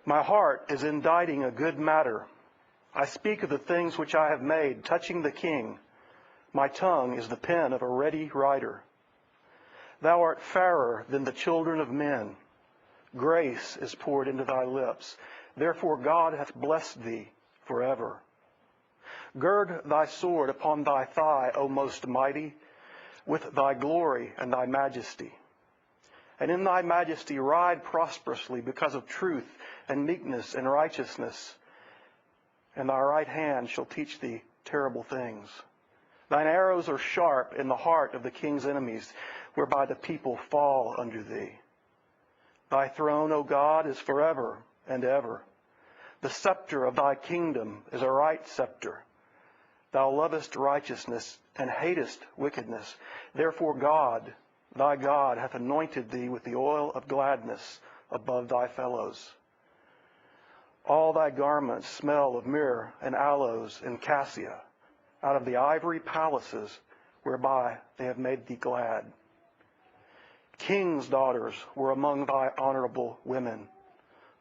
My heart is inditing a good matter. I speak of the things which I have made, touching the king. My tongue is the pen of a ready writer. Thou art fairer than the children of men. Grace is poured into thy lips. Therefore God hath blessed thee forever. Gird thy sword upon thy thigh, O most mighty, with thy glory and thy majesty. And in thy majesty ride prosperously because of truth and meekness and righteousness. And thy right hand shall teach thee terrible things. Thine arrows are sharp in the heart of the king's enemies, whereby the people fall under thee. Thy throne, O God, is forever and ever. The scepter of thy kingdom is a right scepter. Thou lovest righteousness and hatest wickedness. Therefore God, thy God, hath anointed thee with the oil of gladness above thy fellows. All thy garments smell of myrrh and aloes and cassia, out of the ivory palaces whereby they have made thee glad. Kings' daughters were among thy honorable women.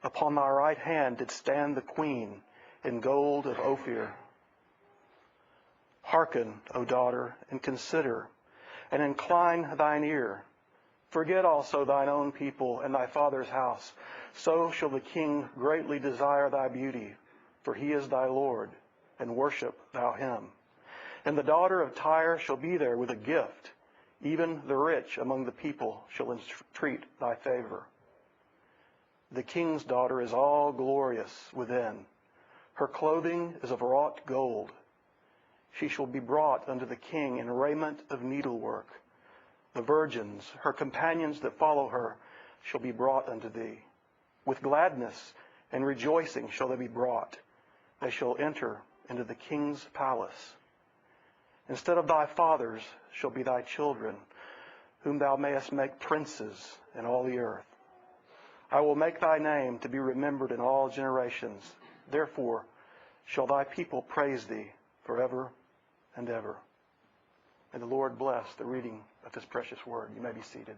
Upon thy right hand did stand the queen in gold of Ophir. Hearken, O daughter, and consider, and incline thine ear. Forget also thine own people and thy father's house. So shall the king greatly desire thy beauty, for he is thy Lord, and worship thou him. And the daughter of Tyre shall be there with a gift. Even the rich among the people shall entreat thy favor. The king's daughter is all glorious within. Her clothing is of wrought gold. She shall be brought unto the king in raiment of needlework. The virgins, her companions that follow her, shall be brought unto thee. With gladness and rejoicing shall they be brought. They shall enter into the king's palace. Instead of thy fathers shall be thy children, whom thou mayest make princes in all the earth. I will make thy name to be remembered in all generations. Therefore shall thy people praise thee forever and ever. May the Lord bless the reading of his precious word. You may be seated.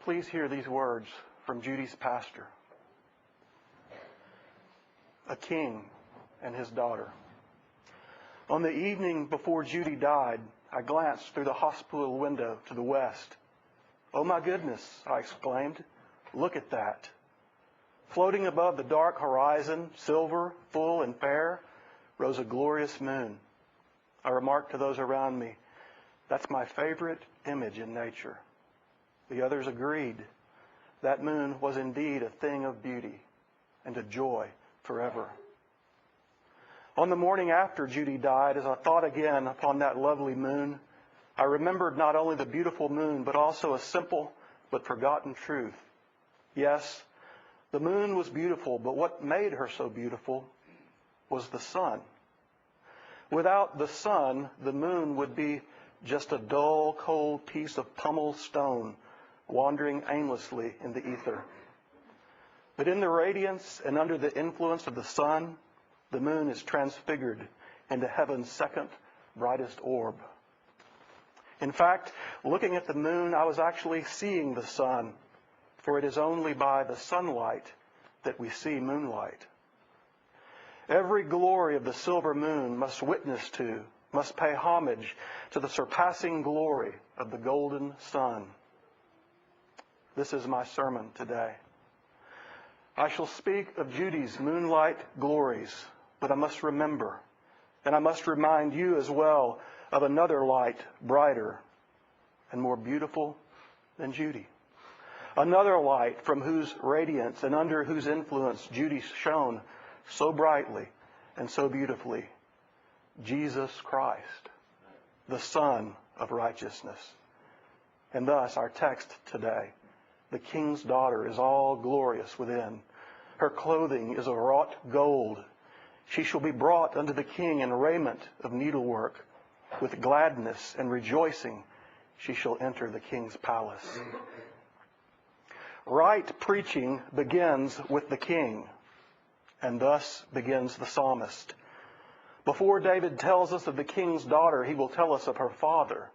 Please hear these words from Judy's pastor. A king and his daughter. On the evening before Judy died, I glanced through the hospital window to the west. "Oh my goodness," I exclaimed. "Look at that." Floating above the dark horizon, silver, full, and fair, rose a glorious moon. I remarked to those around me, "That's my favorite image in nature." The others agreed. That moon was indeed a thing of beauty and a joy forever. On the morning after Judy died, as I thought again upon that lovely moon, I remembered not only the beautiful moon, but also a simple but forgotten truth. Yes, the moon was beautiful, but what made her so beautiful was the sun. Without the sun, the moon would be just a dull, cold piece of pummeled stone wandering aimlessly in the ether. But in the radiance and under the influence of the sun, the moon is transfigured into heaven's second brightest orb. In fact, looking at the moon, I was actually seeing the sun, for it is only by the sunlight that we see moonlight. Every glory of the silver moon must pay homage to the surpassing glory of the golden sun. This is my sermon today. I shall speak of Judy's moonlight glories, but I must remember, and I must remind you as well, of another light brighter and more beautiful than Judy. Another light from whose radiance and under whose influence Judy shone so brightly and so beautifully. Jesus Christ, the Son of righteousness. And thus our text today, the king's daughter is all glorious within. Her clothing is of wrought gold. She shall be brought unto the king in raiment of needlework. With gladness and rejoicing she shall enter the king's palace. Right preaching begins with the king, and thus begins the psalmist. Before David tells us of the king's daughter, he will tell us of her father,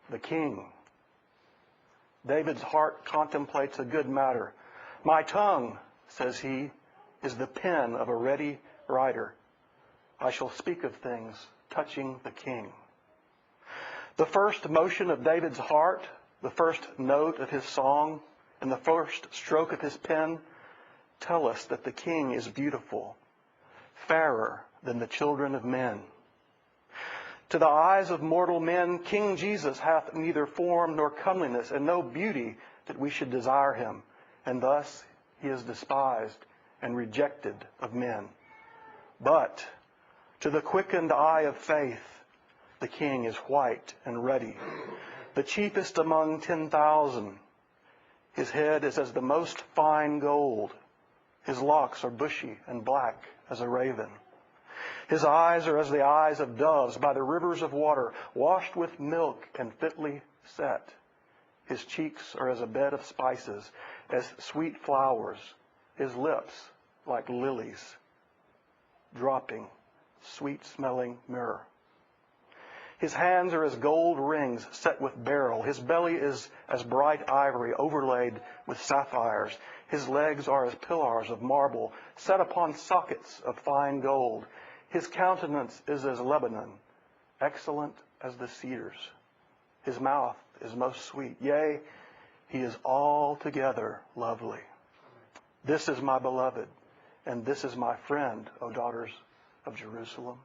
the king. David's heart contemplates a good matter. My tongue, says he, is the pen of a ready writer. I shall speak of things touching the king. The first motion of David's heart, the first note of his song, and the first stroke of his pen tell us that the king is beautiful, fairer than the children of men. To the eyes of mortal men, King Jesus hath neither form nor comeliness, and no beauty that we should desire him, and thus he is despised and rejected of men. But to the quickened eye of faith, the king is white and ruddy, the chiefest among 10,000. His head is as the most fine gold. His locks are bushy and black as a raven. His eyes are as the eyes of doves by the rivers of water, washed with milk and fitly set. His cheeks are as a bed of spices, as sweet flowers. His lips like lilies, dropping sweet-smelling myrrh. His hands are as gold rings set with beryl. His belly is as bright ivory overlaid with sapphires. His legs are as pillars of marble set upon sockets of fine gold. His countenance is as Lebanon, excellent as the cedars. His mouth is most sweet. Yea, he is altogether lovely. This is my beloved, and this is my friend, O daughters of Jerusalem.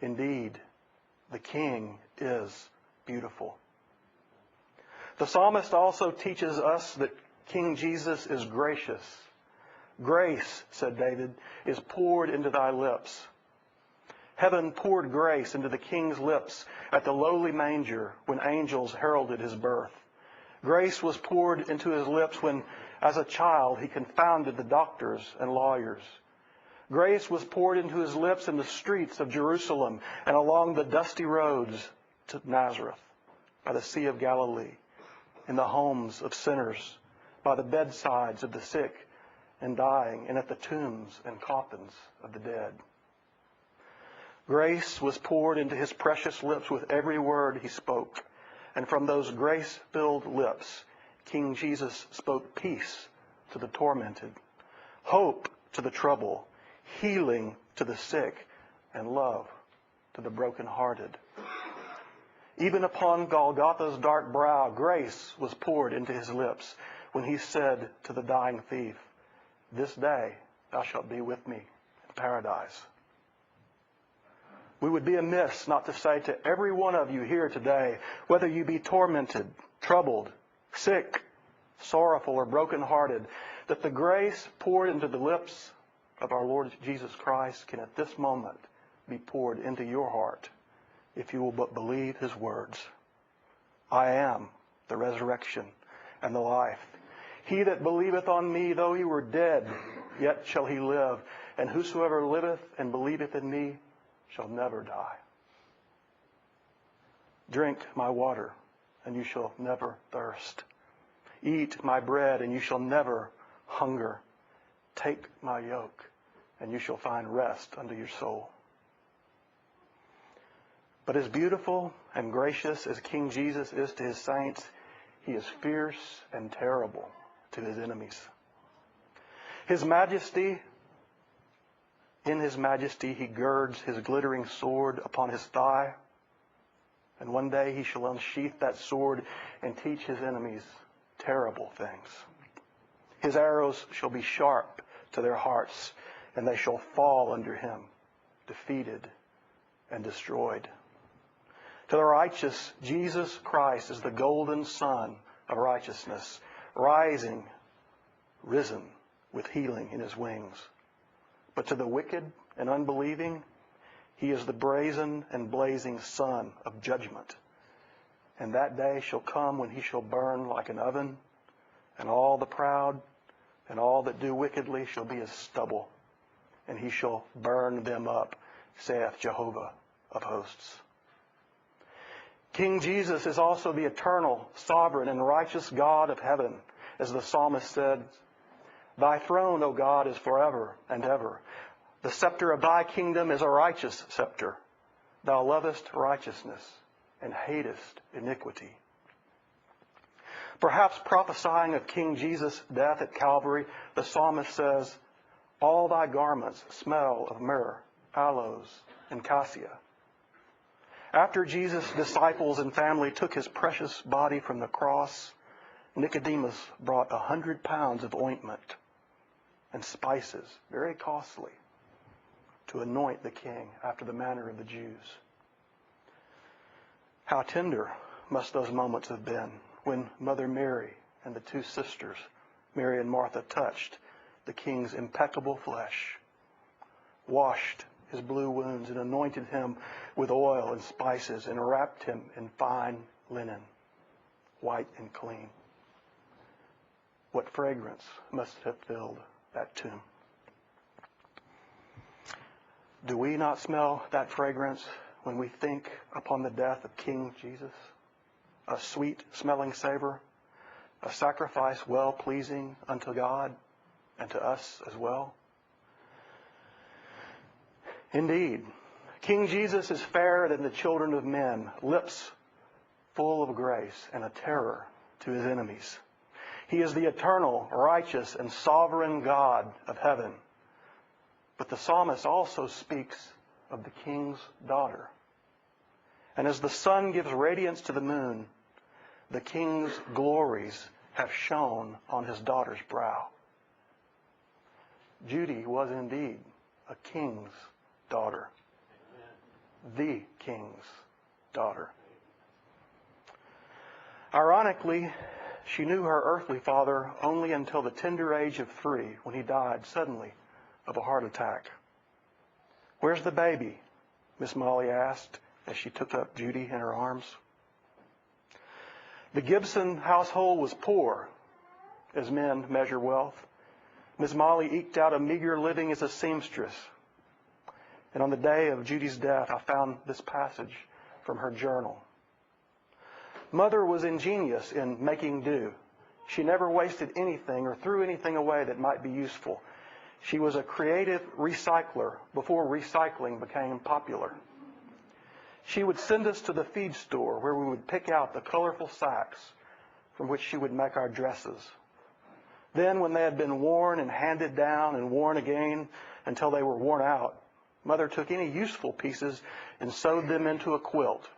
Indeed, the king is beautiful. The psalmist also teaches us that King Jesus is gracious. Grace, said David, is poured into thy lips. Heaven poured grace into the king's lips at the lowly manger when angels heralded his birth. Grace was poured into his lips when, as a child, he confounded the doctors and lawyers. Grace was poured into his lips in the streets of Jerusalem and along the dusty roads to Nazareth, by the Sea of Galilee, in the homes of sinners, by the bedsides of the sick and dying, and at the tombs and coffins of the dead. Grace was poured into his precious lips with every word he spoke, and from those grace-filled lips, King Jesus spoke peace to the tormented, hope to the troubled, healing to the sick, and love to the brokenhearted. Even upon Golgotha's dark brow, grace was poured into his lips when he said to the dying thief, "This day thou shalt be with me in paradise." We would be amiss not to say to every one of you here today, whether you be tormented, troubled, sick, sorrowful, or brokenhearted, that the grace poured into the lips of our Lord Jesus Christ can at this moment be poured into your heart if you will but believe his words. I am the resurrection and the life. He that believeth on me, though he were dead, yet shall he live. And whosoever liveth and believeth in me shall never die. Drink my water, and you shall never thirst. Eat my bread, and you shall never hunger. Take my yoke, and you shall find rest unto your soul. But as beautiful and gracious as King Jesus is to his saints, he is fierce and terrible to his enemies. In his majesty, he girds his glittering sword upon his thigh, and one day he shall unsheath that sword and teach his enemies terrible things. His arrows shall be sharp to their hearts, and they shall fall under him, defeated and destroyed. To the righteous, Jesus Christ is the golden sun of righteousness, risen with healing in his wings. But to the wicked and unbelieving, he is the brazen and blazing sun of judgment. And that day shall come when he shall burn like an oven, and all the proud and all that do wickedly shall be as stubble, and he shall burn them up, saith Jehovah of hosts. King Jesus is also the eternal, sovereign, and righteous God of heaven, as the psalmist said, "Thy throne, O God, is forever and ever. The scepter of thy kingdom is a righteous scepter. Thou lovest righteousness and hatest iniquity. Perhaps prophesying of King Jesus' death at Calvary, the psalmist says, all thy garments smell of myrrh, aloes, and cassia. After Jesus' disciples and family took his precious body from the cross, Nicodemus brought 100 pounds of ointment and spices, very costly, to anoint the king after the manner of the Jews. How tender must those moments have been when Mother Mary and the two sisters, Mary and Martha, touched the king's impeccable flesh, washed his blue wounds and anointed him with oil and spices and wrapped him in fine linen, white and clean. What fragrance must have filled that tomb? Do we not smell that fragrance when we think upon the death of King Jesus? A sweet-smelling savor, a sacrifice well-pleasing unto God and to us as well? Indeed, King Jesus is fairer than the children of men, lips full of grace and a terror to his enemies. He is the eternal, righteous, and sovereign God of heaven. But the psalmist also speaks of the king's daughter. And as the sun gives radiance to the moon, the king's glories have shone on his daughter's brow. Judy was indeed a king's daughter. The king's daughter. Ironically, she knew her earthly father only until the tender age of 3, when he died suddenly of a heart attack. "Where's the baby?" Miss Molly asked as she took up Judy in her arms. The Gibson household was poor, as men measure wealth. Miss Molly eked out a meager living as a seamstress. And on the day of Judy's death, I found this passage from her journal. Mother was ingenious in making do. She never wasted anything or threw anything away that might be useful. She was a creative recycler before recycling became popular. She would send us to the feed store where we would pick out the colorful sacks from which she would make our dresses. Then, when they had been worn and handed down and worn again until they were worn out, Mother took any useful pieces and sewed them into a quilt.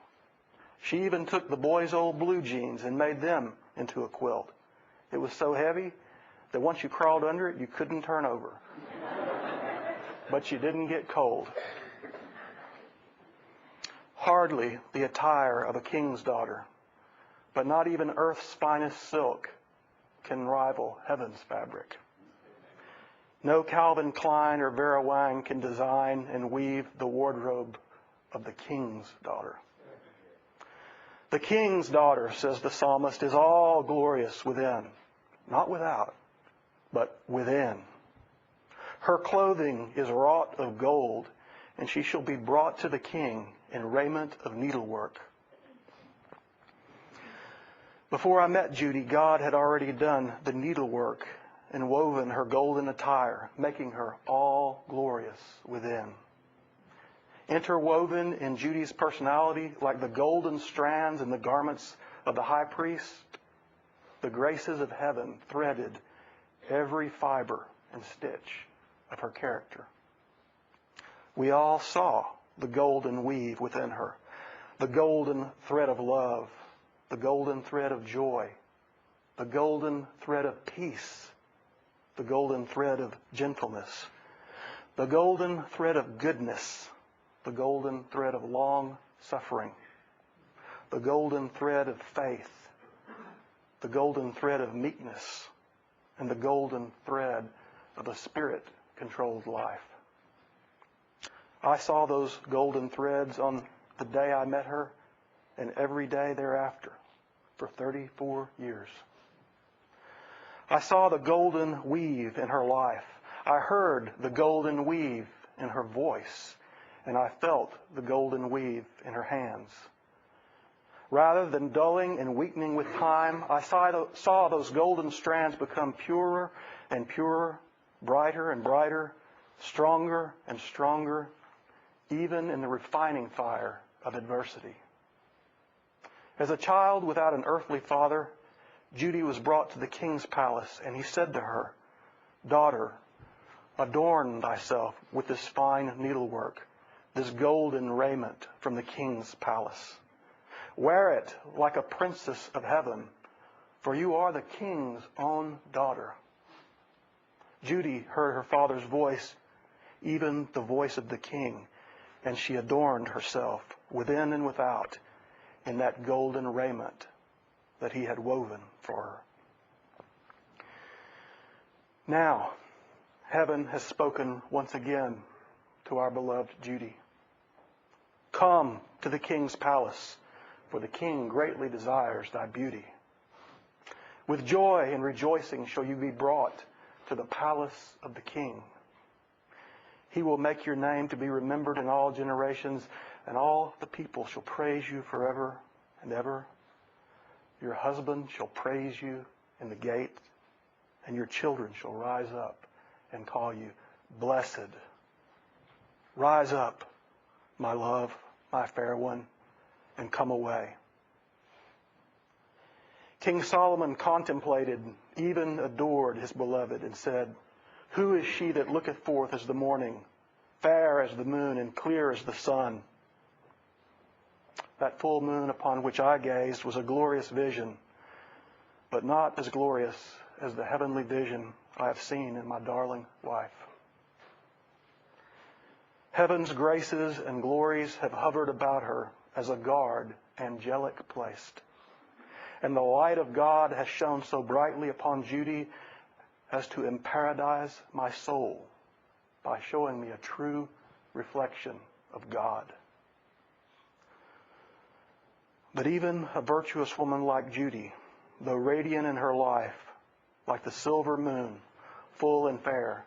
She even took the boys' old blue jeans and made them into a quilt. It was so heavy that once you crawled under it, you couldn't turn over. But you didn't get cold. Hardly the attire of a king's daughter, but not even earth's finest silk can rival heaven's fabric. No Calvin Klein or Vera Wang can design and weave the wardrobe of the king's daughter. The king's daughter, says the psalmist, is all glorious within, not without, but within. Her clothing is wrought of gold, and she shall be brought to the king in raiment of needlework. Before I met Judy, God had already done the needlework and woven her golden attire, making her all glorious within. Interwoven in Judy's personality, like the golden strands in the garments of the high priest, the graces of heaven threaded every fiber and stitch of her character. We all saw the golden weave within her, the golden thread of love, the golden thread of joy, the golden thread of peace, the golden thread of gentleness, the golden thread of goodness, the golden thread of long suffering, the golden thread of faith, the golden thread of meekness, and the golden thread of a spirit-controlled life. I saw those golden threads on the day I met her and every day thereafter for 34 years. I saw the golden weave in her life. I heard the golden weave in her voice, and I felt the golden weave in her hands. Rather than dulling and weakening with time, I saw those golden strands become purer and purer, brighter and brighter, stronger and stronger, even in the refining fire of adversity. As a child without an earthly father, Judy was brought to the king's palace, and he said to her, "Daughter, adorn thyself with this fine needlework, this golden raiment from the king's palace. Wear it like a princess of heaven, for you are the king's own daughter." Judy heard her father's voice, even the voice of the king, and she adorned herself within and without in that golden raiment that he had woven for her. Now, heaven has spoken once again to our beloved Judy. Come to the king's palace, for the king greatly desires thy beauty. With joy and rejoicing shall you be brought to the palace of the king. He will make your name to be remembered in all generations, and all the people shall praise you forever and ever. Your husband shall praise you in the gate, and your children shall rise up and call you blessed. Rise up, my love, my fair one, and come away. King Solomon contemplated, even adored his beloved, and said, "Who is she that looketh forth as the morning, fair as the moon, and clear as the sun?" That full moon upon which I gazed was a glorious vision, but not as glorious as the heavenly vision I have seen in my darling wife. Heaven's graces and glories have hovered about her as a guard angelic placed. And the light of God has shone so brightly upon Judy as to emparadise my soul by showing me a true reflection of God. But even a virtuous woman like Judy, though radiant in her life, like the silver moon, full and fair,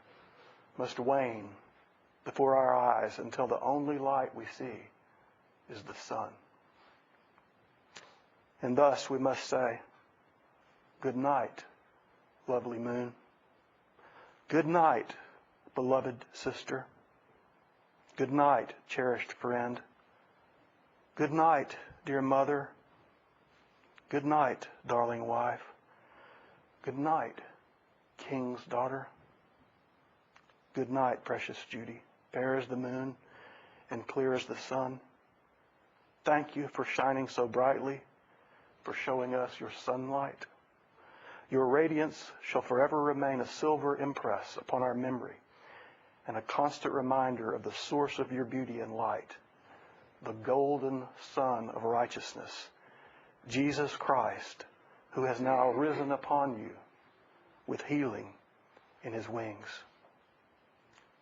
must wane before our eyes until the only light we see is the sun. And thus we must say, good night, lovely moon. Good night, beloved sister. Good night, cherished friend. Good night, dear mother. Good night, darling wife. Good night, king's daughter. Good night, precious Judy, fair as the moon and clear as the sun. Thank you for shining so brightly, for showing us your sunlight. Your radiance shall forever remain a silver impress upon our memory and a constant reminder of the source of your beauty and light, the golden sun of righteousness, Jesus Christ, who has now risen upon you with healing in his wings.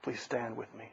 Please stand with me.